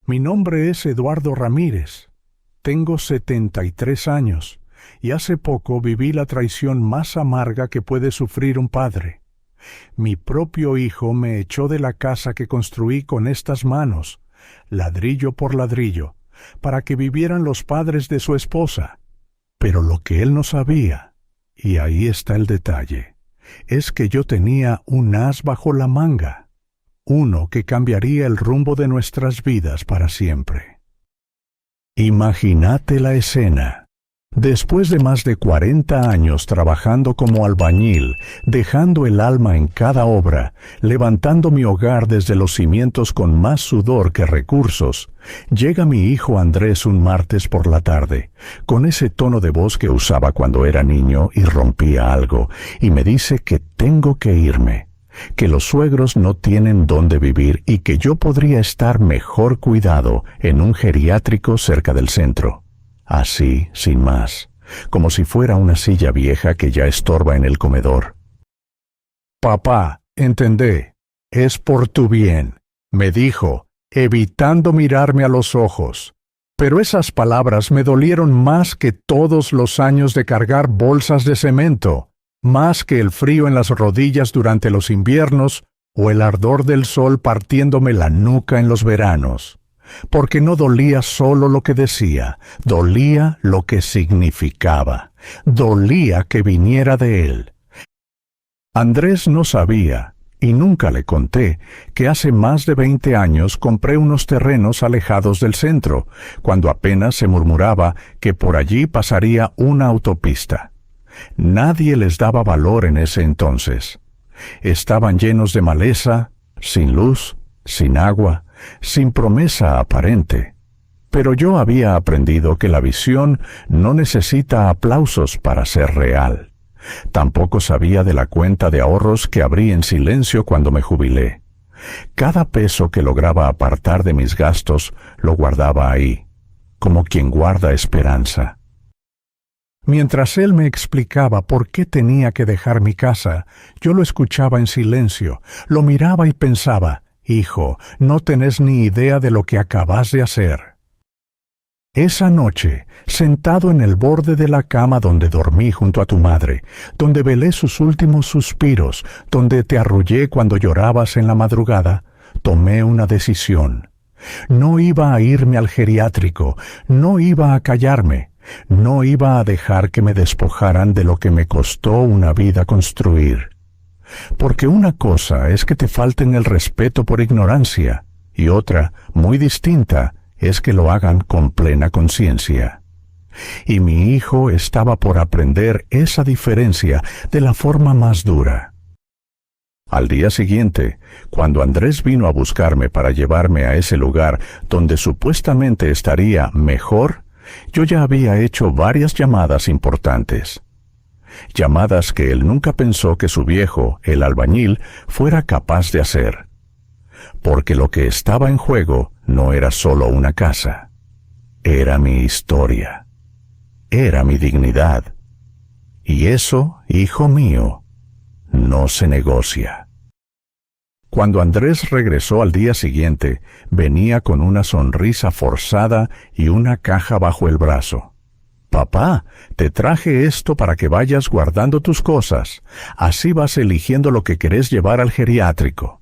Mi nombre es Eduardo Ramírez. Tengo 73 años y hace poco viví la traición más amarga que puede sufrir un padre. Mi propio hijo me echó de la casa que construí con estas manos, ladrillo por ladrillo, para que vivieran los padres de su esposa. Pero lo que él no sabía, y ahí está el detalle, es que yo tenía un as bajo la manga, uno que cambiaría el rumbo de nuestras vidas para siempre. Imagínate la escena. Después de más de 40 años trabajando como albañil, dejando el alma en cada obra, levantando mi hogar desde los cimientos con más sudor que recursos, llega mi hijo Andrés un martes por la tarde, con ese tono de voz que usaba cuando era niño y rompía algo, y me dice que tengo que irme, que los suegros no tienen dónde vivir y que yo podría estar mejor cuidado en un geriátrico cerca del centro. Así, sin más, como si fuera una silla vieja que ya estorba en el comedor. «Papá, entendé, es por tu bien», me dijo, evitando mirarme a los ojos. Pero esas palabras me dolieron más que todos los años de cargar bolsas de cemento, más que el frío en las rodillas durante los inviernos o el ardor del sol partiéndome la nuca en los veranos. Porque no dolía solo lo que decía, dolía lo que significaba, dolía que viniera de él. Andrés no sabía, y nunca le conté, que hace más de 20 años compré unos terrenos alejados del centro, cuando apenas se murmuraba que por allí pasaría una autopista. Nadie les daba valor en ese entonces. Estaban llenos de maleza, sin luz, sin agua, sin promesa aparente. Pero yo había aprendido que la visión no necesita aplausos para ser real. Tampoco sabía de la cuenta de ahorros que abrí en silencio cuando me jubilé. Cada peso que lograba apartar de mis gastos lo guardaba ahí, como quien guarda esperanza. Mientras él me explicaba por qué tenía que dejar mi casa, yo lo escuchaba en silencio, lo miraba y pensaba: «Hijo, no tenés ni idea de lo que acabas de hacer». Esa noche, sentado en el borde de la cama donde dormí junto a tu madre, donde velé sus últimos suspiros, donde te arrullé cuando llorabas en la madrugada, tomé una decisión. No iba a irme al geriátrico, no iba a callarme, no iba a dejar que me despojaran de lo que me costó una vida construir. Porque una cosa es que te falten el respeto por ignorancia, y otra, muy distinta, es que lo hagan con plena conciencia. Y mi hijo estaba por aprender esa diferencia de la forma más dura. Al día siguiente, cuando Andrés vino a buscarme para llevarme a ese lugar donde supuestamente estaría mejor, yo ya había hecho varias llamadas importantes. Llamadas que él nunca pensó que su viejo, el albañil, fuera capaz de hacer. Porque lo que estaba en juego no era solo una casa. Era mi historia. Era mi dignidad. Y eso, hijo mío, no se negocia. Cuando Andrés regresó al día siguiente, venía con una sonrisa forzada y una caja bajo el brazo. «Papá, te traje esto para que vayas guardando tus cosas. Así vas eligiendo lo que querés llevar al geriátrico».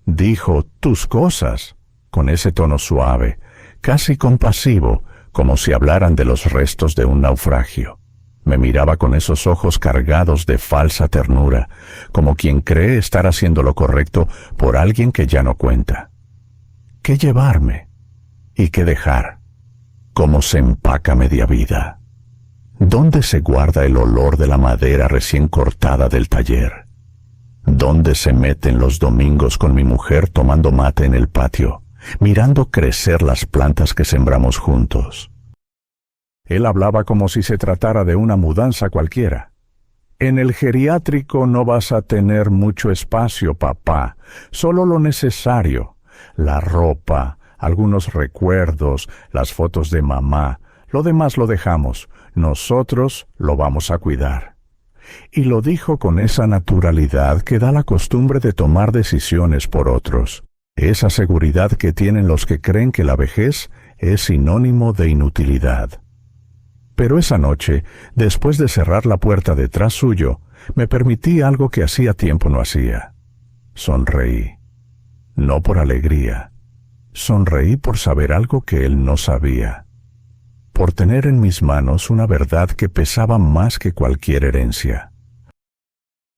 Dijo «tus cosas», con ese tono suave, casi compasivo, como si hablaran de los restos de un naufragio. Me miraba con esos ojos cargados de falsa ternura, como quien cree estar haciendo lo correcto por alguien que ya no cuenta. ¿Qué llevarme? ¿Y qué dejar? ¿Cómo se empaca media vida? ¿Dónde se guarda el olor de la madera recién cortada del taller? ¿Dónde se meten los domingos con mi mujer tomando mate en el patio, mirando crecer las plantas que sembramos juntos? Él hablaba como si se tratara de una mudanza cualquiera. «En el geriátrico no vas a tener mucho espacio, papá, solo lo necesario. La ropa, algunos recuerdos, las fotos de mamá. Lo demás lo dejamos. Nosotros lo vamos a cuidar». Y lo dijo con esa naturalidad que da la costumbre de tomar decisiones por otros. Esa seguridad que tienen los que creen que la vejez es sinónimo de inutilidad. Pero esa noche, después de cerrar la puerta detrás suyo, me permití algo que hacía tiempo no hacía. Sonreí. No por alegría. Sonreí por saber algo que él no sabía. Por tener en mis manos una verdad que pesaba más que cualquier herencia.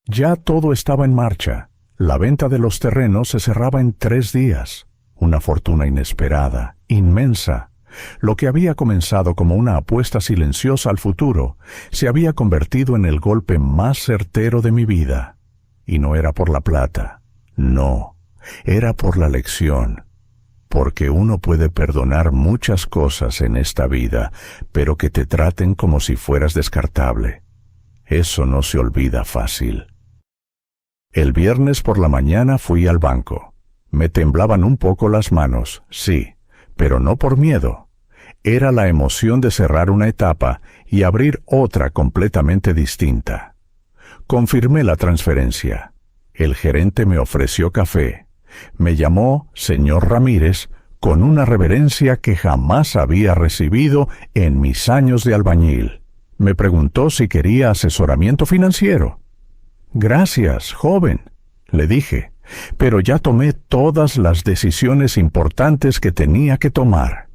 Ya todo estaba en marcha. La venta de los terrenos se cerraba en 3 días. Una fortuna inesperada, inmensa. Lo que había comenzado como una apuesta silenciosa al futuro, se había convertido en el golpe más certero de mi vida. Y no era por la plata. No, era por la lección. Porque uno puede perdonar muchas cosas en esta vida, pero que te traten como si fueras descartable. Eso no se olvida fácil. El viernes por la mañana fui al banco. Me temblaban un poco las manos, sí, pero no por miedo. Era la emoción de cerrar una etapa y abrir otra completamente distinta. Confirmé la transferencia. El gerente me ofreció café. Me llamó señor Ramírez con una reverencia que jamás había recibido en mis años de albañil. Me preguntó si quería asesoramiento financiero. Gracias, joven, le dije, pero ya tomé todas las decisiones importantes que tenía que tomar.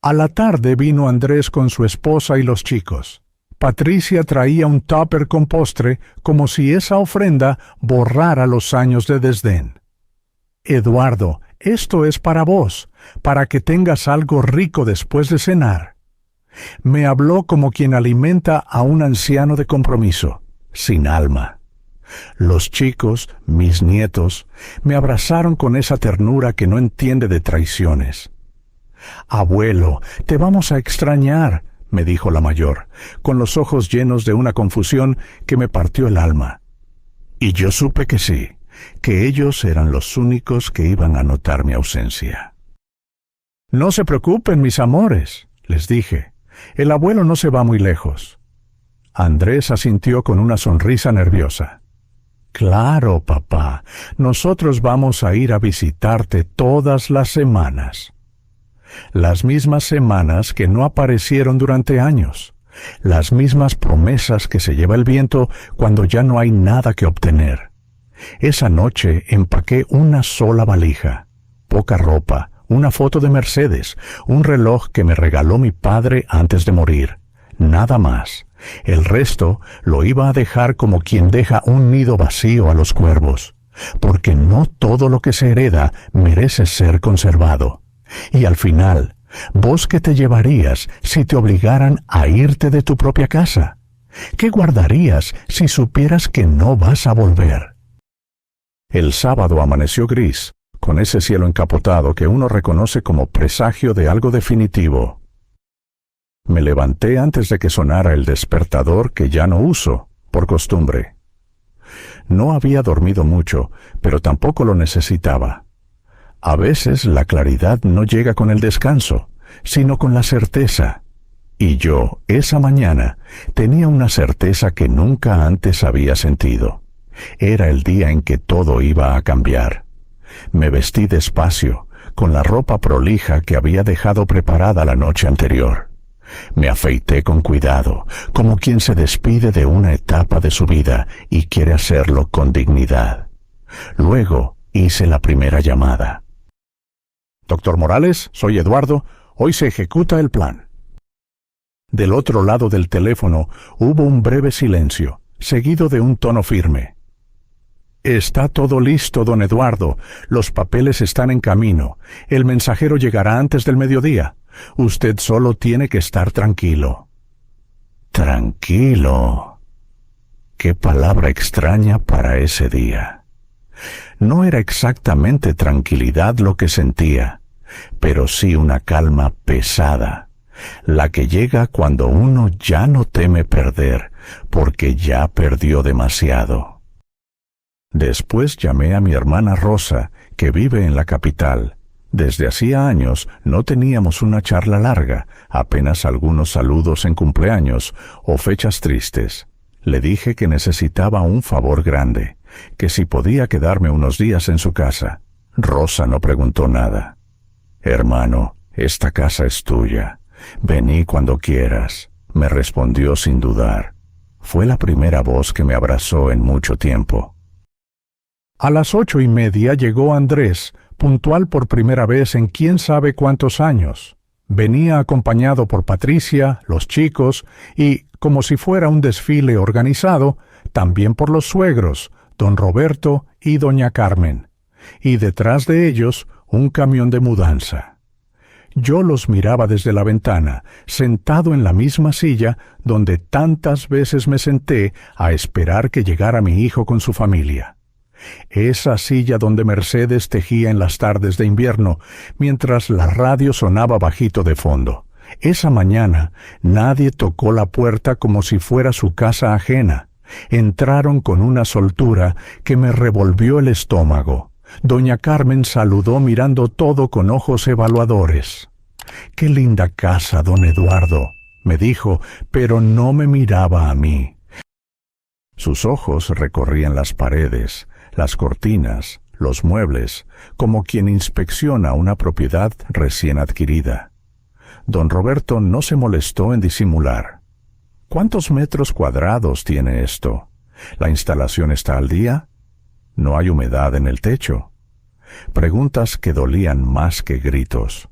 A la tarde vino Andrés con su esposa y los chicos. Patricia traía un tupper con postre como si esa ofrenda borrara los años de desdén. Eduardo, esto es para vos, para que tengas algo rico después de cenar. Me habló como quien alimenta a un anciano de compromiso, sin alma. Los chicos, mis nietos, me abrazaron con esa ternura que no entiende de traiciones. Abuelo, te vamos a extrañar, me dijo la mayor, con los ojos llenos de una confusión que me partió el alma. Y yo supe que sí, que ellos eran los únicos que iban a notar mi ausencia. No se preocupen, mis amores, les dije, el abuelo no se va muy lejos. Andrés asintió con una sonrisa nerviosa. Claro, papá, nosotros vamos a ir a visitarte todas las semanas. Las mismas semanas que no aparecieron durante años. Las mismas promesas que se lleva el viento cuando ya no hay nada que obtener. Esa noche empaqué una sola valija, poca ropa, una foto de Mercedes, un reloj que me regaló mi padre antes de morir. Nada más. El resto lo iba a dejar como quien deja un nido vacío a los cuervos, porque no todo lo que se hereda merece ser conservado. Y al final, ¿vos qué te llevarías si te obligaran a irte de tu propia casa? ¿Qué guardarías si supieras que no vas a volver? El sábado amaneció gris, con ese cielo encapotado que uno reconoce como presagio de algo definitivo. Me levanté antes de que sonara el despertador que ya no uso, por costumbre. No había dormido mucho, pero tampoco lo necesitaba. A veces la claridad no llega con el descanso, sino con la certeza. Y yo, esa mañana, tenía una certeza que nunca antes había sentido. Era el día en que todo iba a cambiar. Me vestí despacio, con la ropa prolija que había dejado preparada la noche anterior. Me afeité con cuidado, como quien se despide de una etapa de su vida y quiere hacerlo con dignidad. Luego hice la primera llamada. Doctor Morales, soy Eduardo. Hoy se ejecuta el plan. Del otro lado del teléfono hubo un breve silencio, seguido de un tono firme. Está todo listo, don Eduardo. Los papeles están en camino. El mensajero llegará antes del mediodía. Usted solo tiene que estar tranquilo. Tranquilo. Qué palabra extraña para ese día. No era exactamente tranquilidad lo que sentía, pero sí una calma pesada, la que llega cuando uno ya no teme perder, porque ya perdió demasiado. Después llamé a mi hermana Rosa, que vive en la capital. Desde hacía años no teníamos una charla larga, apenas algunos saludos en cumpleaños o fechas tristes. Le dije que necesitaba un favor grande, que si podía quedarme unos días en su casa. Rosa no preguntó nada. «Hermano, esta casa es tuya. Vení cuando quieras», me respondió sin dudar. Fue la primera voz que me abrazó en mucho tiempo. A las 8:30 llegó Andrés, puntual por primera vez en quién sabe cuántos años. Venía acompañado por Patricia, los chicos y, como si fuera un desfile organizado, también por los suegros, don Roberto y doña Carmen. Y detrás de ellos, un camión de mudanza. Yo los miraba desde la ventana, sentado en la misma silla donde tantas veces me senté a esperar que llegara mi hijo con su familia. Esa silla donde Mercedes tejía en las tardes de invierno, mientras la radio sonaba bajito de fondo. Esa mañana nadie tocó la puerta como si fuera su casa ajena. Entraron con una soltura que me revolvió el estómago. Doña Carmen saludó mirando todo con ojos evaluadores. «Qué linda casa, don Eduardo», me dijo, pero no me miraba a mí. Sus ojos recorrían las paredes, las cortinas, los muebles, como quien inspecciona una propiedad recién adquirida. Don Roberto no se molestó en disimular. «¿Cuántos metros cuadrados tiene esto? ¿La instalación está al día? ¿No hay humedad en el techo?». Preguntas que dolían más que gritos.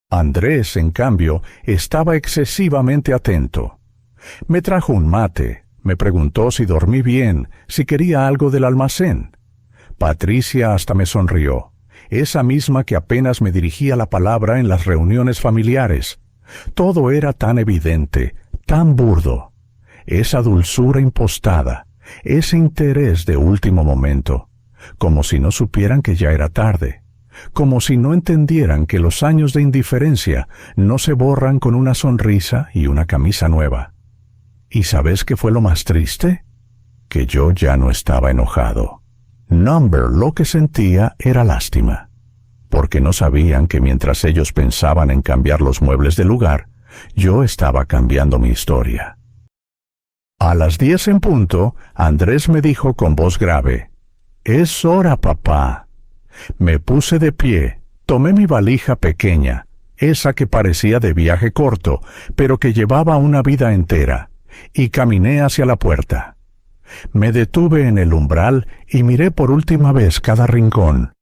Andrés, en cambio, estaba excesivamente atento. Me trajo un mate, me preguntó si dormí bien, si quería algo del almacén. Patricia hasta me sonrió, esa misma que apenas me dirigía la palabra en las reuniones familiares. Todo era tan evidente, tan burdo. Esa dulzura impostada, ese interés de último momento, como si no supieran que ya era tarde, como si no entendieran que los años de indiferencia no se borran con una sonrisa y una camisa nueva. ¿Y sabes qué fue lo más triste? Que yo ya no estaba enojado. Lo que sentía era lástima, porque no sabían que mientras ellos pensaban en cambiar los muebles del lugar, yo estaba cambiando mi historia. A las 10 en punto, Andrés me dijo con voz grave: «Es hora, papá». Me puse de pie, tomé mi valija pequeña, esa que parecía de viaje corto, pero que llevaba una vida entera, y caminé hacia la puerta. Me detuve en el umbral y miré por última vez cada rincón.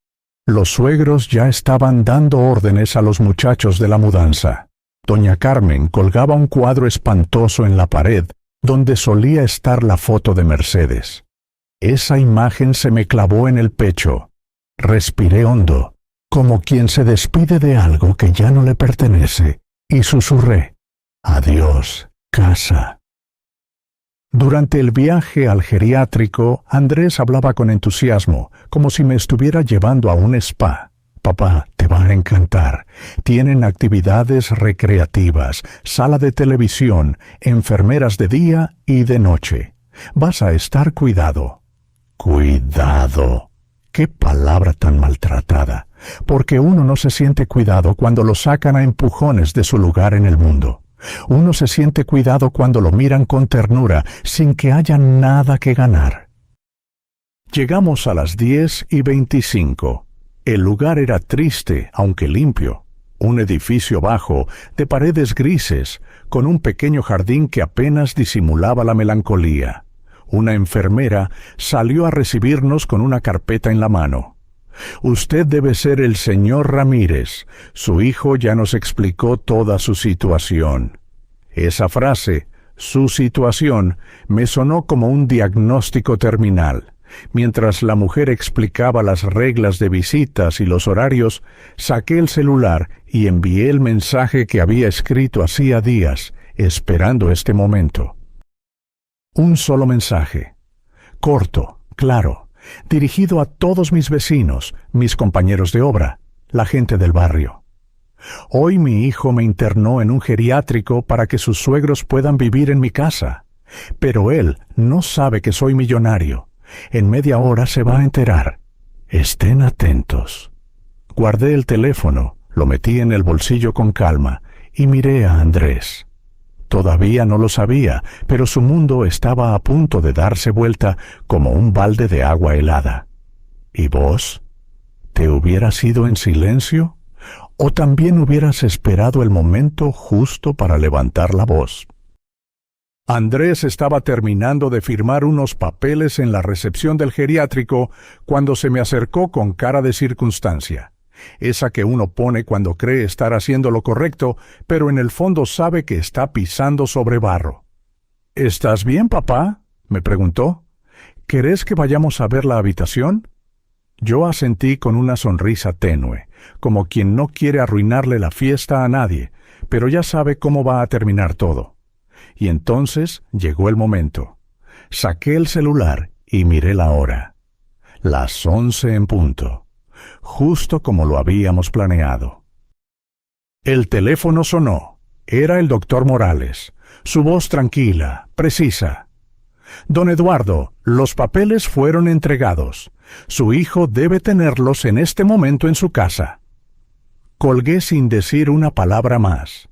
Los suegros ya estaban dando órdenes a los muchachos de la mudanza. Doña Carmen colgaba un cuadro espantoso en la pared donde solía estar la foto de Mercedes. Esa imagen se me clavó en el pecho. Respiré hondo, como quien se despide de algo que ya no le pertenece, y susurré: «Adiós, casa». Durante el viaje al geriátrico, Andrés hablaba con entusiasmo, como si me estuviera llevando a un spa. «Papá, te va a encantar. Tienen actividades recreativas, sala de televisión, enfermeras de día y de noche. Vas a estar cuidado». «Cuidado». ¡Qué palabra tan maltratada! Porque uno no se siente cuidado cuando lo sacan a empujones de su lugar en el mundo. Uno se siente cuidado cuando lo miran con ternura, sin que haya nada que ganar. Llegamos a las 10:25. El lugar era triste, aunque limpio. Un edificio bajo, de paredes grises, con un pequeño jardín que apenas disimulaba la melancolía. Una enfermera salió a recibirnos con una carpeta en la mano. «Usted debe ser el señor Ramírez. Su hijo ya nos explicó toda su situación». Esa frase, «su situación», me sonó como un diagnóstico terminal. Mientras la mujer explicaba las reglas de visitas y los horarios, saqué el celular y envié el mensaje que había escrito hacía días, esperando este momento. Un solo mensaje, corto, claro, dirigido a todos mis vecinos, mis compañeros de obra, la gente del barrio. Hoy mi hijo me internó en un geriátrico para que sus suegros puedan vivir en mi casa, pero él no sabe que soy millonario. En media hora se va a enterar. Estén atentos. Guardé el teléfono, lo metí en el bolsillo con calma y miré a Andrés. Todavía no lo sabía, pero su mundo estaba a punto de darse vuelta como un balde de agua helada. ¿Y vos? ¿Te hubieras ido en silencio? ¿O también hubieras esperado el momento justo para levantar la voz? Andrés estaba terminando de firmar unos papeles en la recepción del geriátrico cuando se me acercó con cara de circunstancia, esa que uno pone cuando cree estar haciendo lo correcto, pero en el fondo sabe que está pisando sobre barro. ¿Estás bien, papá?, me preguntó. ¿Querés que vayamos a ver la habitación? Yo asentí con una sonrisa tenue, como quien no quiere arruinarle la fiesta a nadie, pero ya sabe cómo va a terminar todo. Y entonces llegó el momento. Saqué el celular y miré la hora. Las 11 en punto, justo como lo habíamos planeado. El teléfono sonó. Era el doctor Morales, su voz tranquila, precisa. Don Eduardo, los papeles fueron entregados. Su hijo debe tenerlos en este momento en su casa. Colgué sin decir una palabra más.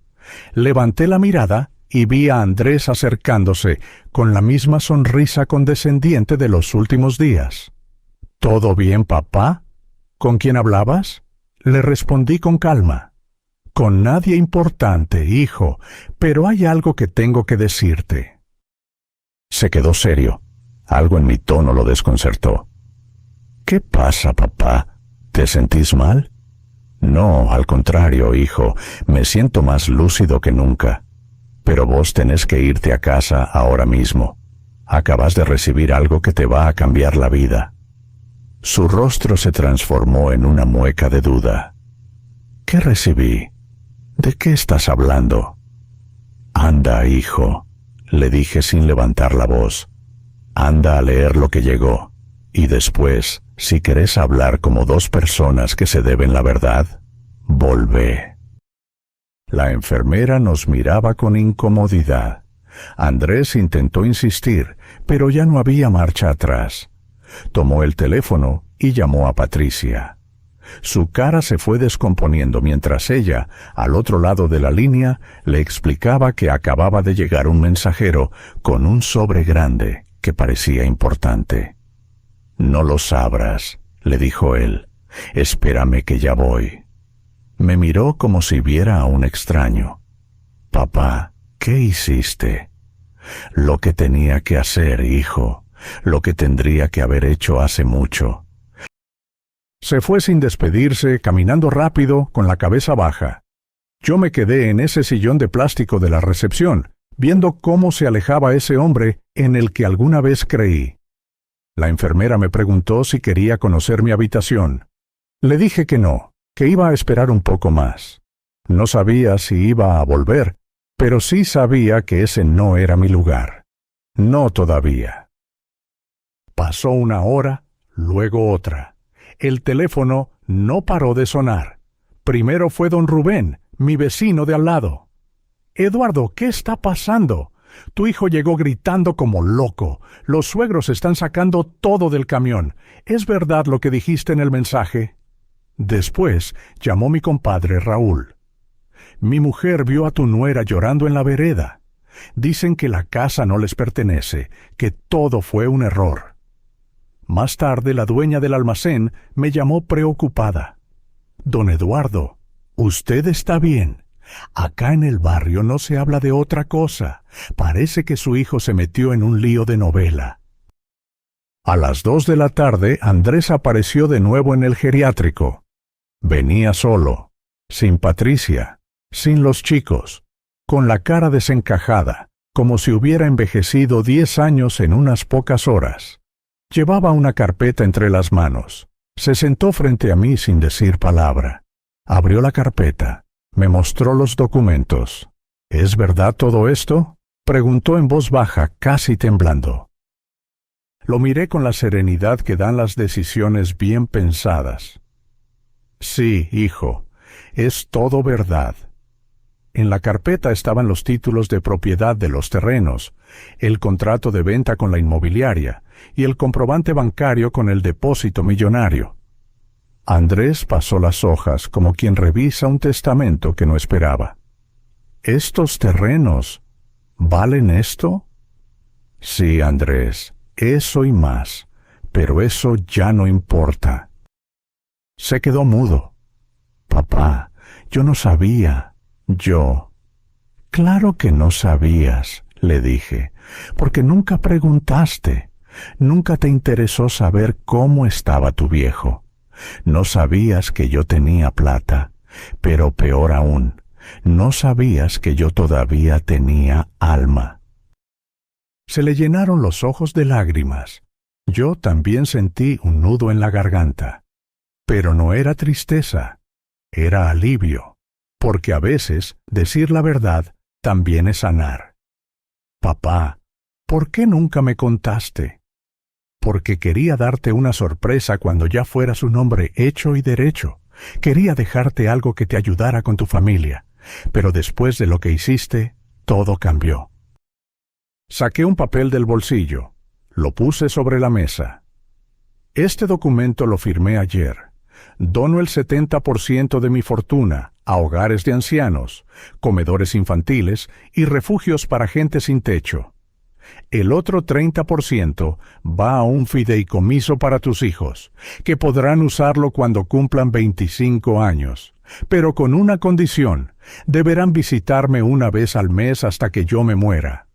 Levanté la mirada y vi a Andrés acercándose con la misma sonrisa condescendiente de los últimos días. ¿Todo bien, papá? ¿Con quién hablabas? Le respondí con calma. Con nadie importante, hijo, pero hay algo que tengo que decirte. Se quedó serio. Algo en mi tono lo desconcertó. ¿Qué pasa, papá? ¿Te sentís mal? No, al contrario, hijo, me siento más lúcido que nunca. Pero vos tenés que irte a casa ahora mismo. Acabas de recibir algo que te va a cambiar la vida. Su rostro se transformó en una mueca de duda. ¿Qué recibí? ¿De qué estás hablando? Anda, hijo, le dije sin levantar la voz. Anda a leer lo que llegó. Y después, si querés hablar como dos personas que se deben la verdad, volvé. La enfermera nos miraba con incomodidad. Andrés intentó insistir, pero ya no había marcha atrás. Tomó el teléfono y llamó a Patricia. Su cara se fue descomponiendo mientras ella, al otro lado de la línea, le explicaba que acababa de llegar un mensajero con un sobre grande que parecía importante. «No lo abras», le dijo él. «Espérame que ya voy». Me miró como si viera a un extraño. «Papá, ¿qué hiciste?» «Lo que tenía que hacer, hijo. Lo que tendría que haber hecho hace mucho». Se fue sin despedirse, caminando rápido, con la cabeza baja. Yo me quedé en ese sillón de plástico de la recepción, viendo cómo se alejaba ese hombre en el que alguna vez creí. La enfermera me preguntó si quería conocer mi habitación. Le dije que no, que iba a esperar un poco más. No sabía si iba a volver, pero sí sabía que ese no era mi lugar. No todavía. Pasó una hora, luego otra. El teléfono no paró de sonar. Primero fue don Rubén, mi vecino de al lado. «Eduardo, ¿qué está pasando? Tu hijo llegó gritando como loco. Los suegros están sacando todo del camión. ¿Es verdad lo que dijiste en el mensaje?» Después llamó mi compadre Raúl. «Mi mujer vio a tu nuera llorando en la vereda. Dicen que la casa no les pertenece, que todo fue un error». Más tarde la dueña del almacén me llamó preocupada. «Don Eduardo, usted está bien. Acá en el barrio no se habla de otra cosa. Parece que su hijo se metió en un lío de novela». A las 2 de la tarde, Andrés apareció de nuevo en el geriátrico. Venía solo, sin Patricia, sin los chicos, con la cara desencajada, como si hubiera envejecido 10 años en unas pocas horas. Llevaba una carpeta entre las manos. Se sentó frente a mí sin decir palabra. Abrió la carpeta. Me mostró los documentos. «¿Es verdad todo esto?», preguntó en voz baja, casi temblando. Lo miré con la serenidad que dan las decisiones bien pensadas. «Sí, hijo, es todo verdad». En la carpeta estaban los títulos de propiedad de los terrenos, el contrato de venta con la inmobiliaria y el comprobante bancario con el depósito millonario. Andrés pasó las hojas como quien revisa un testamento que no esperaba. «¿Estos terrenos valen esto?» «Sí, Andrés, eso y más, pero eso ya no importa». Se quedó mudo. Papá, yo no sabía. Claro que no sabías, le dije, porque nunca preguntaste. Nunca te interesó saber cómo estaba tu viejo. No sabías que yo tenía plata, pero peor aún, no sabías que yo todavía tenía alma. Se le llenaron los ojos de lágrimas. Yo también sentí un nudo en la garganta. Pero no era tristeza, era alivio, porque a veces decir la verdad también es sanar. Papá, ¿por qué nunca me contaste? Porque quería darte una sorpresa cuando ya fueras un hombre hecho y derecho. Quería dejarte algo que te ayudara con tu familia, pero después de lo que hiciste, todo cambió. Saqué un papel del bolsillo, lo puse sobre la mesa. Este documento lo firmé ayer. Dono el 70% de mi fortuna a hogares de ancianos, comedores infantiles y refugios para gente sin techo. El otro 30% va a un fideicomiso para tus hijos, que podrán usarlo cuando cumplan 25 años, pero con una condición: deberán visitarme una vez al mes hasta que yo me muera.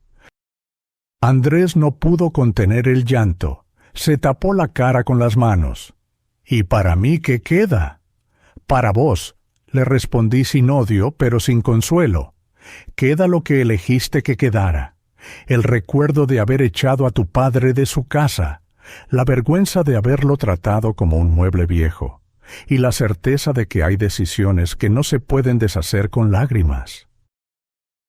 Andrés no pudo contener el llanto, se tapó la cara con las manos. ¿Y para mí qué queda? Para vos, le respondí sin odio, pero sin consuelo. Queda lo que elegiste que quedara. El recuerdo de haber echado a tu padre de su casa, la vergüenza de haberlo tratado como un mueble viejo, y la certeza de que hay decisiones que no se pueden deshacer con lágrimas.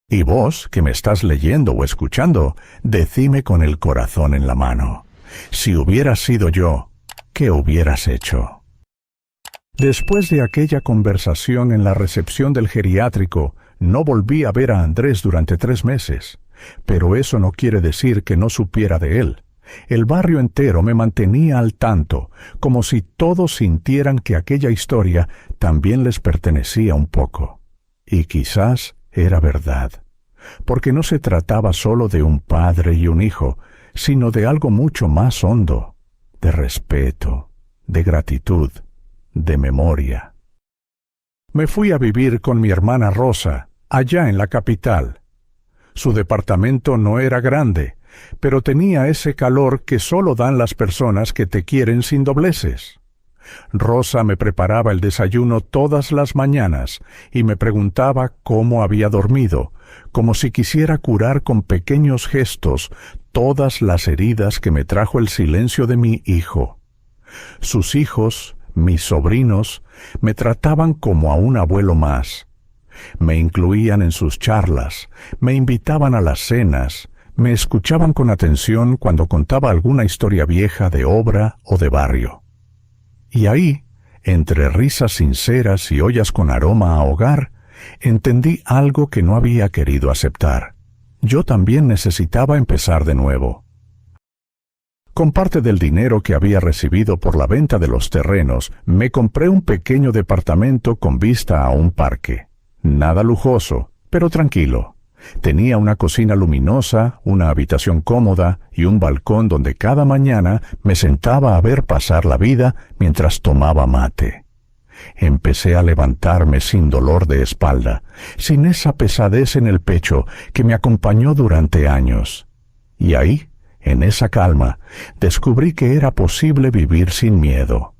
Y vos, que me estás leyendo o escuchando, decime con el corazón en la mano, si hubieras sido yo, ¿qué hubieras hecho? Después de aquella conversación en la recepción del geriátrico, no volví a ver a Andrés durante 3 meses. Pero eso no quiere decir que no supiera de él. El barrio entero me mantenía al tanto, como si todos sintieran que aquella historia también les pertenecía un poco. Y quizás era verdad, porque no se trataba solo de un padre y un hijo, sino de algo mucho más hondo, de respeto, de gratitud, de memoria. Me fui a vivir con mi hermana Rosa, allá en la capital. Su departamento no era grande, pero tenía ese calor que solo dan las personas que te quieren sin dobleces. Rosa me preparaba el desayuno todas las mañanas y me preguntaba cómo había dormido, como si quisiera curar con pequeños gestos todas las heridas que me trajo el silencio de mi hijo. Sus hijos, mis sobrinos, me trataban como a un abuelo más. Me incluían en sus charlas, me invitaban a las cenas, me escuchaban con atención cuando contaba alguna historia vieja de obra o de barrio. Y ahí, entre risas sinceras y ollas con aroma a hogar, entendí algo que no había querido aceptar. Yo también necesitaba empezar de nuevo. Con parte del dinero que había recibido por la venta de los terrenos, me compré un pequeño departamento con vista a un parque. Nada lujoso, pero tranquilo. Tenía una cocina luminosa, una habitación cómoda y un balcón donde cada mañana me sentaba a ver pasar la vida mientras tomaba mate. Empecé a levantarme sin dolor de espalda, sin esa pesadez en el pecho que me acompañó durante años. Y ahí, en esa calma, descubrí que era posible vivir sin miedo,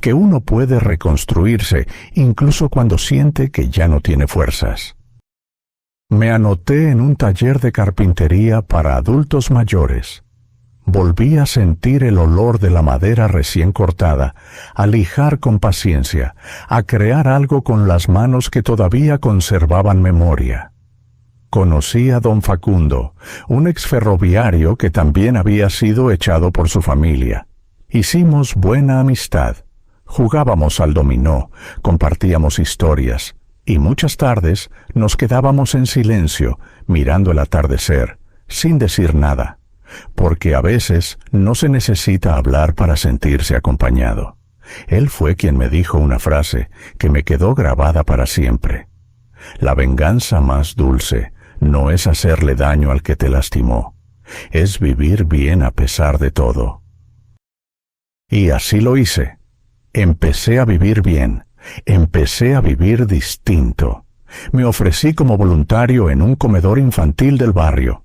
que uno puede reconstruirse incluso cuando siente que ya no tiene fuerzas. Me anoté en un taller de carpintería para adultos mayores. Volví a sentir el olor de la madera recién cortada, a lijar con paciencia, a crear algo con las manos que todavía conservaban memoria. Conocí a don Facundo, un exferroviario que también había sido echado por su familia. Hicimos buena amistad. Jugábamos al dominó, compartíamos historias, y muchas tardes nos quedábamos en silencio, mirando el atardecer, sin decir nada, porque a veces no se necesita hablar para sentirse acompañado. Él fue quien me dijo una frase que me quedó grabada para siempre. La venganza más dulce no es hacerle daño al que te lastimó, es vivir bien a pesar de todo. Y así lo hice. Empecé a vivir bien, empecé a vivir distinto. Me ofrecí como voluntario en un comedor infantil del barrio.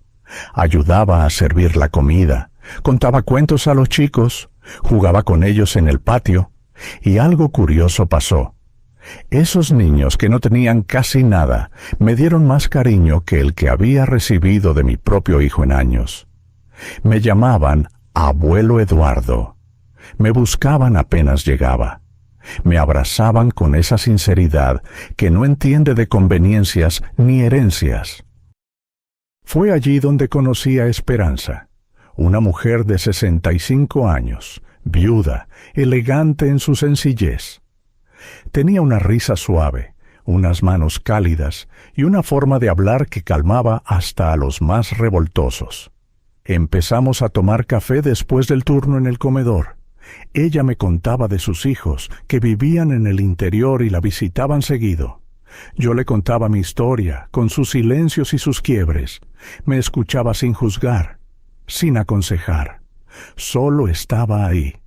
Ayudaba a servir la comida, contaba cuentos a los chicos, jugaba con ellos en el patio, y algo curioso pasó. Esos niños que no tenían casi nada me dieron más cariño que el que había recibido de mi propio hijo en años. Me llamaban Abuelo Eduardo. Me buscaban apenas llegaba. Me abrazaban con esa sinceridad que no entiende de conveniencias ni herencias. Fue allí donde conocí a Esperanza, una mujer de 65 años, viuda, elegante en su sencillez. Tenía una risa suave, unas manos cálidas y una forma de hablar que calmaba hasta a los más revoltosos. Empezamos a tomar café después del turno en el comedor. Ella me contaba de sus hijos, que vivían en el interior y la visitaban seguido. Yo le contaba mi historia, con sus silencios y sus quiebres. Me escuchaba sin juzgar, sin aconsejar. Solo estaba ahí,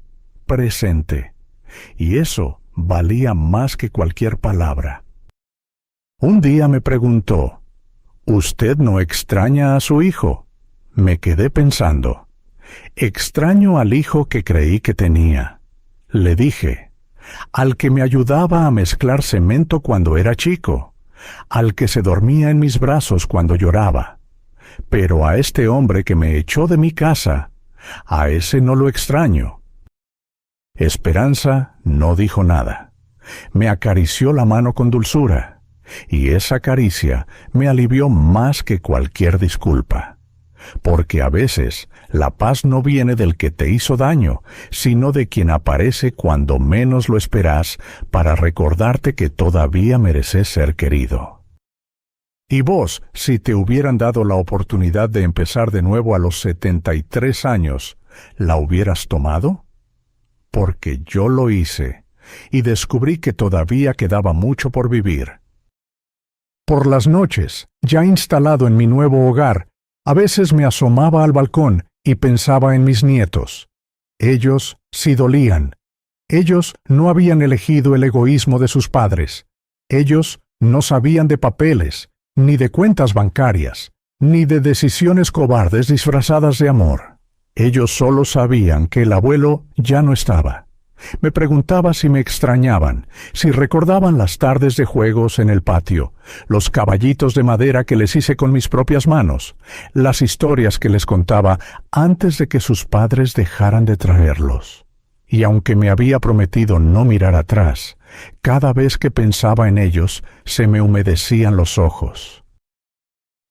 presente. Y eso valía más que cualquier palabra. Un día me preguntó, ¿usted no extraña a su hijo? Me quedé pensando. Extraño al hijo que creí que tenía. Le dije, al que me ayudaba a mezclar cemento cuando era chico, al que se dormía en mis brazos cuando lloraba. Pero a este hombre que me echó de mi casa, a ese no lo extraño. Esperanza no dijo nada. Me acarició la mano con dulzura, y esa caricia me alivió más que cualquier disculpa. Porque a veces la paz no viene del que te hizo daño, sino de quien aparece cuando menos lo esperas para recordarte que todavía mereces ser querido. ¿Y vos, si te hubieran dado la oportunidad de empezar de nuevo a los 73 años, la hubieras tomado? Porque yo lo hice, y descubrí que todavía quedaba mucho por vivir. Por las noches, ya instalado en mi nuevo hogar, a veces me asomaba al balcón y pensaba en mis nietos. Ellos sí dolían. Ellos no habían elegido el egoísmo de sus padres. Ellos no sabían de papeles, ni de cuentas bancarias, ni de decisiones cobardes disfrazadas de amor. Ellos solo sabían que el abuelo ya no estaba. Me preguntaba si me extrañaban, si recordaban las tardes de juegos en el patio, los caballitos de madera que les hice con mis propias manos, las historias que les contaba antes de que sus padres dejaran de traerlos. Y aunque me había prometido no mirar atrás, cada vez que pensaba en ellos se me humedecían los ojos.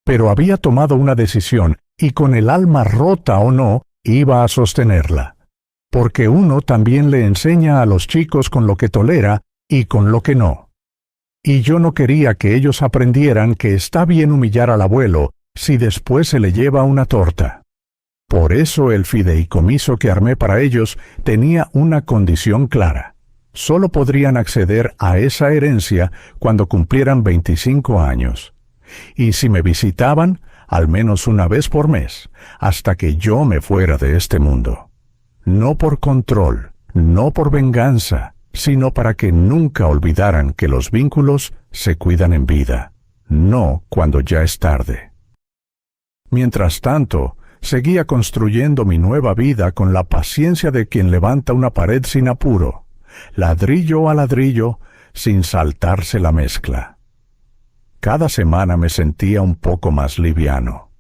Pero había tomado una decisión y con el alma rota o no, iba a sostenerla. Porque uno también le enseña a los chicos con lo que tolera y con lo que no. Y yo no quería que ellos aprendieran que está bien humillar al abuelo si después se le lleva una torta. Por eso el fideicomiso que armé para ellos tenía una condición clara. Solo podrían acceder a esa herencia cuando cumplieran 25 años. Y si me visitaban, al menos una vez por mes, hasta que yo me fuera de este mundo. No por control, no por venganza, sino para que nunca olvidaran que los vínculos se cuidan en vida, no cuando ya es tarde. Mientras tanto, seguía construyendo mi nueva vida con la paciencia de quien levanta una pared sin apuro, ladrillo a ladrillo, sin saltarse la mezcla. Cada semana me sentía un poco más liviano.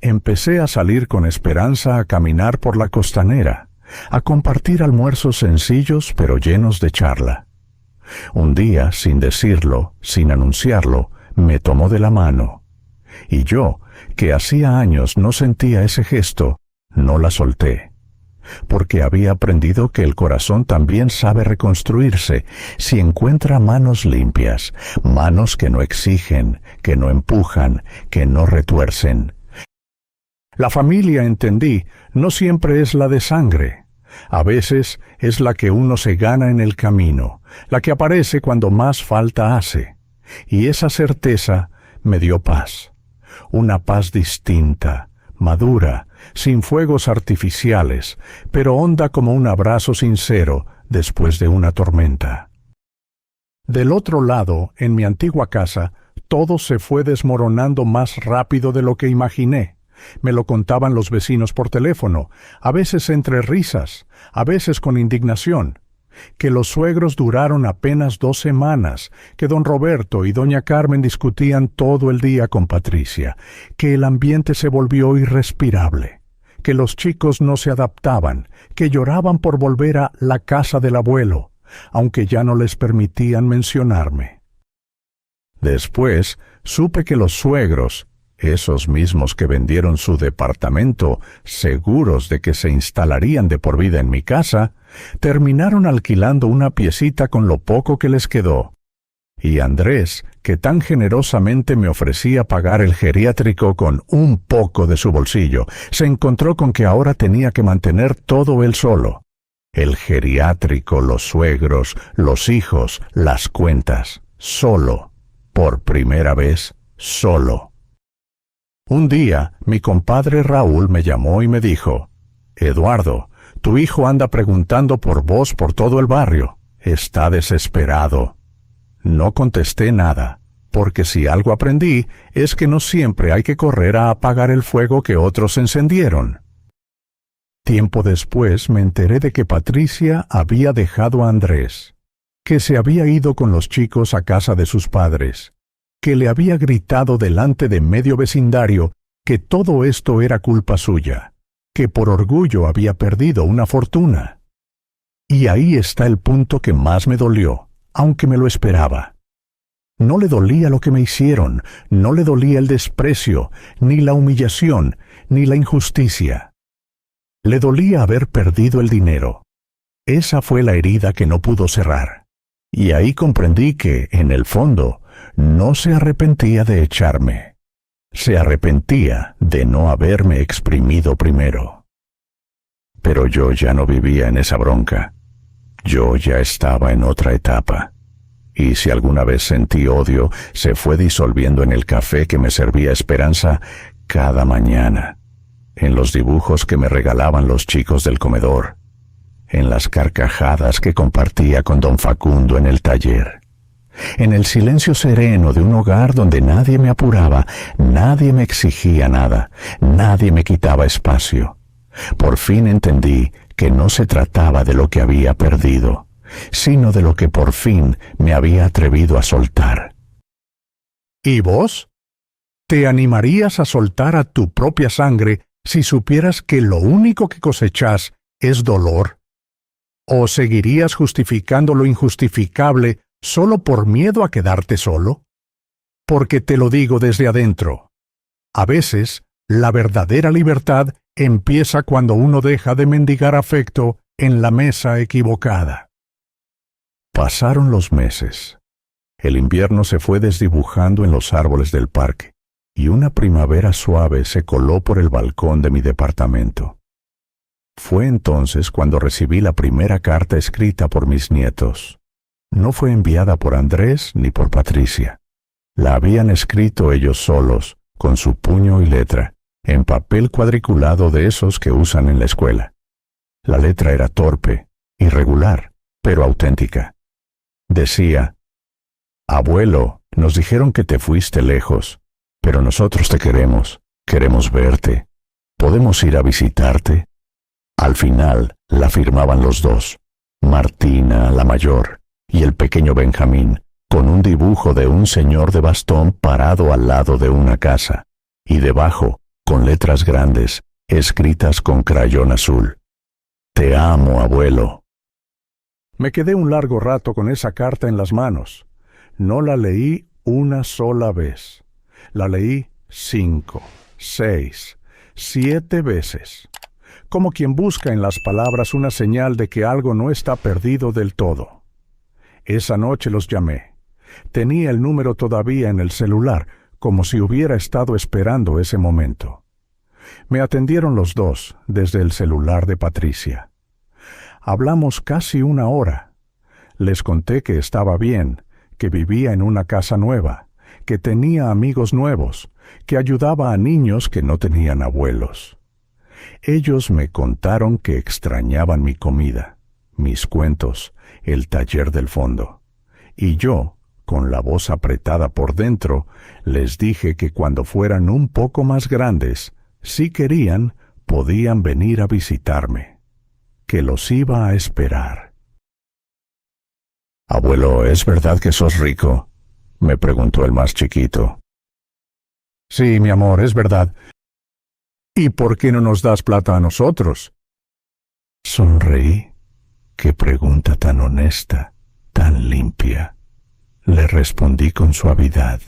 Empecé a salir con Esperanza a caminar por la costanera, a compartir almuerzos sencillos pero llenos de charla. Un día, sin decirlo, sin anunciarlo, me tomó de la mano. Y yo, que hacía años no sentía ese gesto, no la solté. Porque había aprendido que el corazón también sabe reconstruirse si encuentra manos limpias, manos que no exigen, que no empujan, que no retuercen. La familia, entendí, no siempre es la de sangre. A veces es la que uno se gana en el camino, la que aparece cuando más falta hace. Y esa certeza me dio paz. Una paz distinta, madura, sin fuegos artificiales, pero honda como un abrazo sincero después de una tormenta. Del otro lado, en mi antigua casa, todo se fue desmoronando más rápido de lo que imaginé. Me lo contaban los vecinos por teléfono, a veces entre risas, a veces con indignación. Que los suegros duraron apenas 2 semanas, que don Roberto y doña Carmen discutían todo el día con Patricia, que el ambiente se volvió irrespirable, que los chicos no se adaptaban, que lloraban por volver a la casa del abuelo, aunque ya no les permitían mencionarme. Después supe que los suegros, esos mismos que vendieron su departamento, seguros de que se instalarían de por vida en mi casa, terminaron alquilando una piecita con lo poco que les quedó. Y Andrés, que tan generosamente me ofrecía pagar el geriátrico con un poco de su bolsillo, se encontró con que ahora tenía que mantener todo él solo. El geriátrico, los suegros, los hijos, las cuentas, solo, por primera vez, solo. Un día, mi compadre Raúl me llamó y me dijo: «Eduardo, tu hijo anda preguntando por vos por todo el barrio. Está desesperado». No contesté nada, porque si algo aprendí es que no siempre hay que correr a apagar el fuego que otros encendieron. Tiempo después me enteré de que Patricia había dejado a Andrés, que se había ido con los chicos a casa de sus padres, que le había gritado delante de medio vecindario que todo esto era culpa suya, que por orgullo había perdido una fortuna. Y ahí está el punto que más me dolió, aunque me lo esperaba. No le dolía lo que me hicieron, no le dolía el desprecio, ni la humillación, ni la injusticia. Le dolía haber perdido el dinero. Esa fue la herida que no pudo cerrar. Y ahí comprendí que, en el fondo, no se arrepentía de echarme. Se arrepentía de no haberme exprimido primero. Pero yo ya no vivía en esa bronca. Yo ya estaba en otra etapa. Y si alguna vez sentí odio, se fue disolviendo en el café que me servía esperanza cada mañana, en los dibujos que me regalaban los chicos del comedor, en las carcajadas que compartía con don Facundo en el taller, en el silencio sereno de un hogar donde nadie me apuraba, nadie me exigía nada, nadie me quitaba espacio. Por fin entendí que no se trataba de lo que había perdido, sino de lo que por fin me había atrevido a soltar. ¿Y vos? ¿Te animarías a soltar a tu propia sangre si supieras que lo único que cosechás es dolor? ¿O seguirías justificando lo injustificable solo por miedo a quedarte solo? Porque te lo digo desde adentro. A veces, la verdadera libertad empieza cuando uno deja de mendigar afecto en la mesa equivocada. Pasaron los meses. El invierno se fue desdibujando en los árboles del parque, y una primavera suave se coló por el balcón de mi departamento. Fue entonces cuando recibí la primera carta escrita por mis nietos. No fue enviada por Andrés ni por Patricia. La habían escrito ellos solos, con su puño y letra, en papel cuadriculado de esos que usan en la escuela. La letra era torpe, irregular, pero auténtica. Decía: «Abuelo, nos dijeron que te fuiste lejos, pero nosotros te queremos verte. ¿Podemos ir a visitarte?» Al final la firmaban los dos, Martina, la mayor, y el pequeño Benjamín, con un dibujo de un señor de bastón parado al lado de una casa, y debajo, con letras grandes, escritas con crayón azul: «Te amo, abuelo». Me quedé un largo rato con esa carta en las manos. No la leí una sola vez. La leí 5, 6, 7 veces. Como quien busca en las palabras una señal de que algo no está perdido del todo. Esa noche los llamé. Tenía el número todavía en el celular, como si hubiera estado esperando ese momento. Me atendieron los dos desde el celular de Patricia. Hablamos casi 1 hora. Les conté que estaba bien, que vivía en una casa nueva, que tenía amigos nuevos, que ayudaba a niños que no tenían abuelos. Ellos me contaron que extrañaban mi comida, mis cuentos, el taller del fondo. Y yo, con la voz apretada por dentro, les dije que cuando fueran un poco más grandes, si querían, podían venir a visitarme, que los iba a esperar. «Abuelo, ¿es verdad que sos rico?», me preguntó el más chiquito. «Sí, mi amor, es verdad. ¿Y por qué no nos das plata a nosotros?». Sonreí. «Qué pregunta tan honesta, tan limpia», le respondí con suavidad.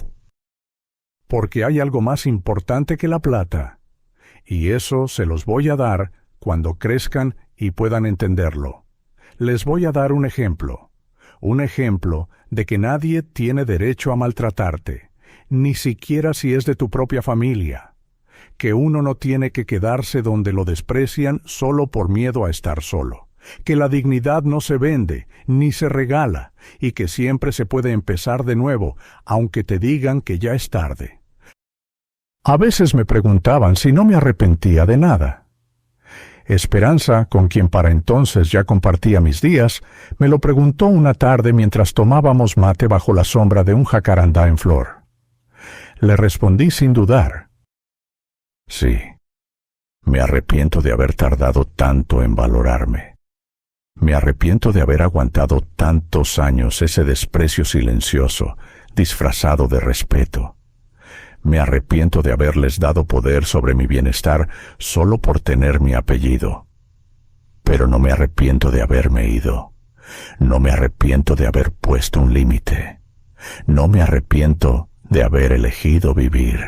«Porque hay algo más importante que la plata, y eso se los voy a dar cuando crezcan y puedan entenderlo. Les voy a dar un ejemplo de que nadie tiene derecho a maltratarte, ni siquiera si es de tu propia familia, que uno no tiene que quedarse donde lo desprecian solo por miedo a estar solo, que la dignidad no se vende ni se regala y que siempre se puede empezar de nuevo, aunque te digan que ya es tarde». A veces me preguntaban si no me arrepentía de nada. Esperanza, con quien para entonces ya compartía mis días, me lo preguntó una tarde mientras tomábamos mate bajo la sombra de un jacarandá en flor. Le respondí sin dudar: «Sí, me arrepiento de haber tardado tanto en valorarme. Me arrepiento de haber aguantado tantos años ese desprecio silencioso, disfrazado de respeto. Me arrepiento de haberles dado poder sobre mi bienestar solo por tener mi apellido. Pero no me arrepiento de haberme ido. No me arrepiento de haber puesto un límite. No me arrepiento de haber elegido vivir».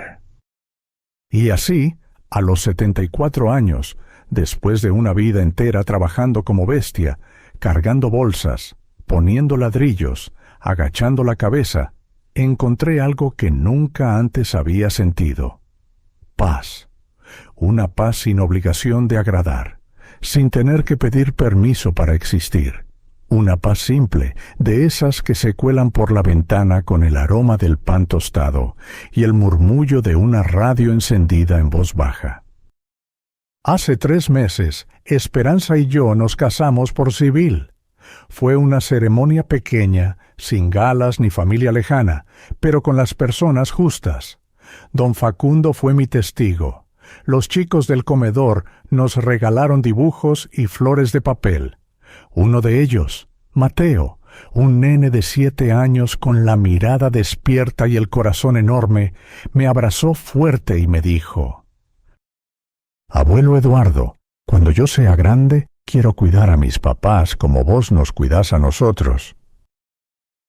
Y así, a los 74 años, después de una vida entera trabajando como bestia, cargando bolsas, poniendo ladrillos, agachando la cabeza, encontré algo que nunca antes había sentido: paz. Una paz sin obligación de agradar, sin tener que pedir permiso para existir. Una paz simple, de esas que se cuelan por la ventana con el aroma del pan tostado y el murmullo de una radio encendida en voz baja. Hace 3 meses, Esperanza y yo nos casamos por civil. Fue una ceremonia pequeña, sin galas ni familia lejana, pero con las personas justas. Don Facundo fue mi testigo. Los chicos del comedor nos regalaron dibujos y flores de papel. Uno de ellos, Mateo, un nene de 7 años con la mirada despierta y el corazón enorme, me abrazó fuerte y me dijo: «Abuelo Eduardo, cuando yo sea grande, quiero cuidar a mis papás como vos nos cuidás a nosotros».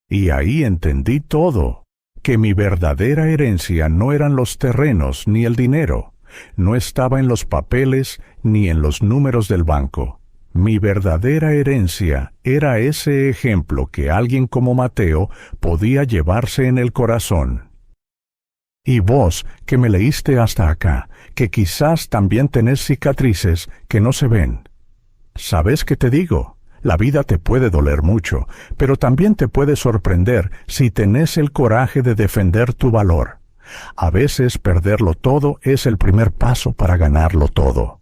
Y ahí entendí todo, que mi verdadera herencia no eran los terrenos ni el dinero, no estaba en los papeles ni en los números del banco. Mi verdadera herencia era ese ejemplo que alguien como Mateo podía llevarse en el corazón. Y vos, que me leíste hasta acá, que quizás también tenés cicatrices que no se ven, ¿sabes qué te digo? La vida te puede doler mucho, pero también te puede sorprender si tenés el coraje de defender tu valor. A veces perderlo todo es el primer paso para ganarlo todo.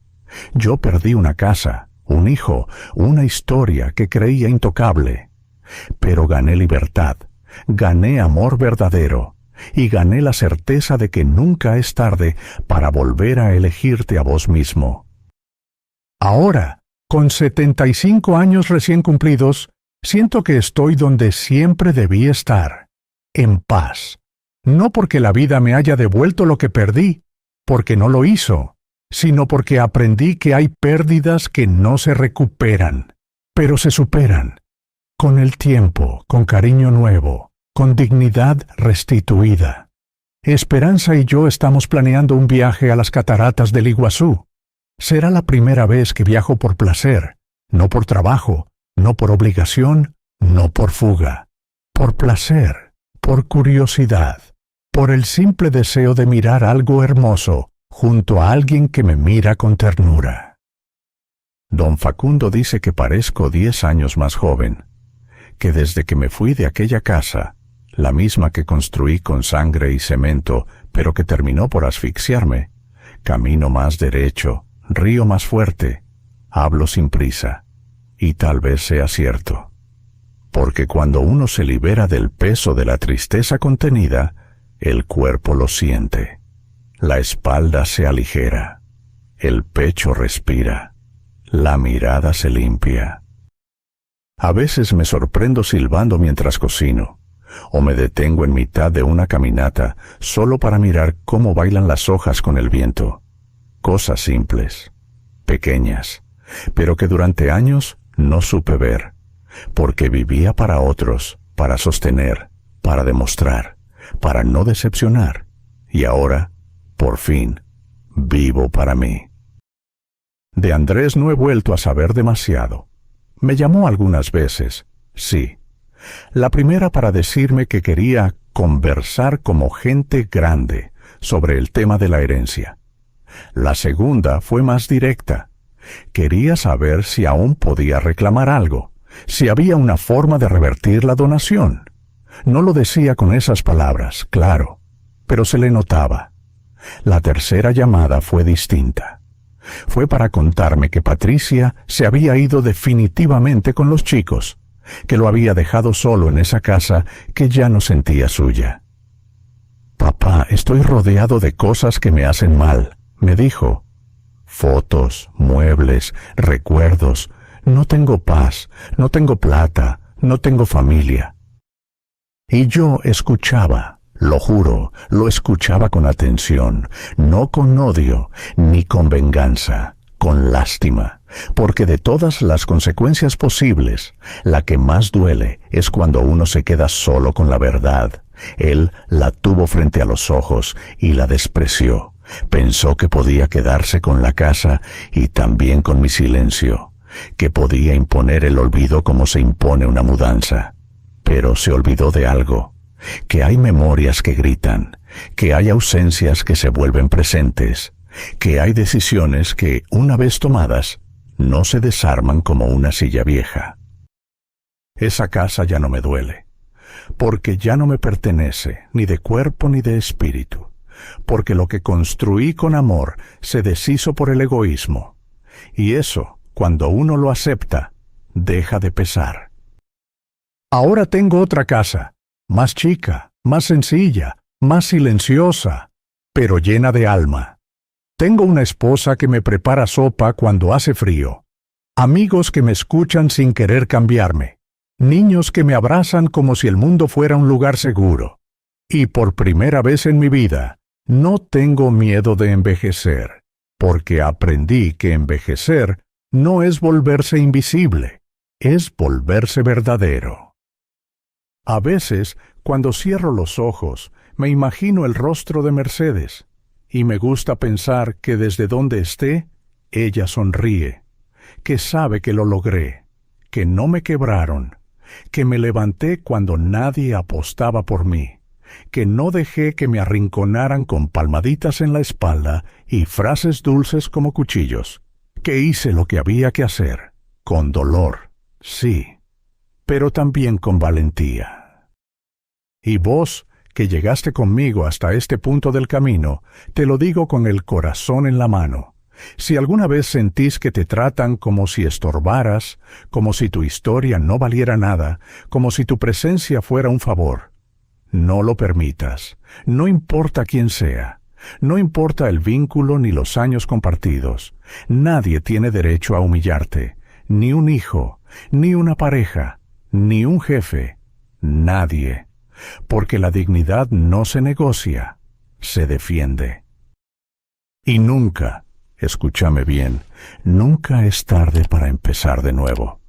Yo perdí una casa, un hijo, una historia que creía intocable. Pero gané libertad, gané amor verdadero, y gané la certeza de que nunca es tarde para volver a elegirte a vos mismo. Ahora, con 75 años recién cumplidos, siento que estoy donde siempre debí estar, en paz. No porque la vida me haya devuelto lo que perdí, porque no lo hizo, sino porque aprendí que hay pérdidas que no se recuperan, pero se superan. Con el tiempo, con cariño nuevo, con dignidad restituida. Esperanza y yo estamos planeando un viaje a las cataratas del Iguazú. Será la primera vez que viajo por placer, no por trabajo, no por obligación, no por fuga. Por placer, por curiosidad, por el simple deseo de mirar algo hermoso junto a alguien que me mira con ternura. Don Facundo dice que parezco 10 años más joven, que desde que me fui de aquella casa, la misma que construí con sangre y cemento, pero que terminó por asfixiarme, camino más derecho, río más fuerte, hablo sin prisa, Y tal vez sea cierto. Porque cuando uno se libera del peso de la tristeza contenida, el cuerpo lo siente. La espalda se aligera. El pecho respira. La mirada se limpia. A veces me sorprendo silbando mientras cocino, o me detengo en mitad de una caminata solo para mirar cómo bailan las hojas con el viento. Cosas simples, pequeñas, pero que durante años no supe ver, porque vivía para otros, para sostener, para demostrar, para no decepcionar, y ahora, por fin, vivo para mí. De Andrés no he vuelto a saber demasiado. Me llamó algunas veces, sí. La primera para decirme que quería conversar como gente grande sobre el tema de la herencia. La segunda fue más directa. Quería saber si aún podía reclamar algo, si había una forma de revertir la donación. No lo decía con esas palabras, claro, pero se le notaba. La tercera llamada fue distinta. Fue para contarme que Patricia se había ido definitivamente con los chicos, que lo había dejado solo en esa casa que ya no sentía suya. «Papá, estoy rodeado de cosas que me hacen mal», me dijo. «Fotos, muebles, recuerdos. No tengo paz, no tengo plata, no tengo familia». Y yo escuchaba, lo juro, lo escuchaba con atención, no con odio, ni con venganza, con lástima, porque de todas las consecuencias posibles, la que más duele es cuando uno se queda solo con la verdad. Él la tuvo frente a los ojos y la despreció. Pensó que podía quedarse con la casa y también con mi silencio, que podía imponer el olvido como se impone una mudanza. Pero se olvidó de algo, que hay memorias que gritan, que hay ausencias que se vuelven presentes, que hay decisiones que, una vez tomadas, no se desarman como una silla vieja. Esa casa ya no me duele, porque ya no me pertenece, ni de cuerpo ni de espíritu, porque lo que construí con amor se deshizo por el egoísmo, y eso, cuando uno lo acepta, deja de pesar. Ahora tengo otra casa, más chica, más sencilla, más silenciosa, pero llena de alma. Tengo una esposa que me prepara sopa cuando hace frío, amigos que me escuchan sin querer cambiarme, niños que me abrazan como si el mundo fuera un lugar seguro. Y por primera vez en mi vida, no tengo miedo de envejecer, porque aprendí que envejecer no es volverse invisible, es volverse verdadero. A veces, cuando cierro los ojos, me imagino el rostro de Mercedes, y me gusta pensar que desde donde esté, ella sonríe, que sabe que lo logré, que no me quebraron, que me levanté cuando nadie apostaba por mí, que no dejé que me arrinconaran con palmaditas en la espalda y frases dulces como cuchillos, que hice lo que había que hacer, con dolor, sí, pero también con valentía. Y vos, que llegaste conmigo hasta este punto del camino, te lo digo con el corazón en la mano. Si alguna vez sentís que te tratan como si estorbaras, como si tu historia no valiera nada, como si tu presencia fuera un favor, no lo permitas, no importa quién sea, no importa el vínculo ni los años compartidos. Nadie tiene derecho a humillarte, ni un hijo, ni una pareja, ni un jefe, nadie. Porque la dignidad no se negocia, se defiende. Y nunca, escúchame bien, nunca es tarde para empezar de nuevo.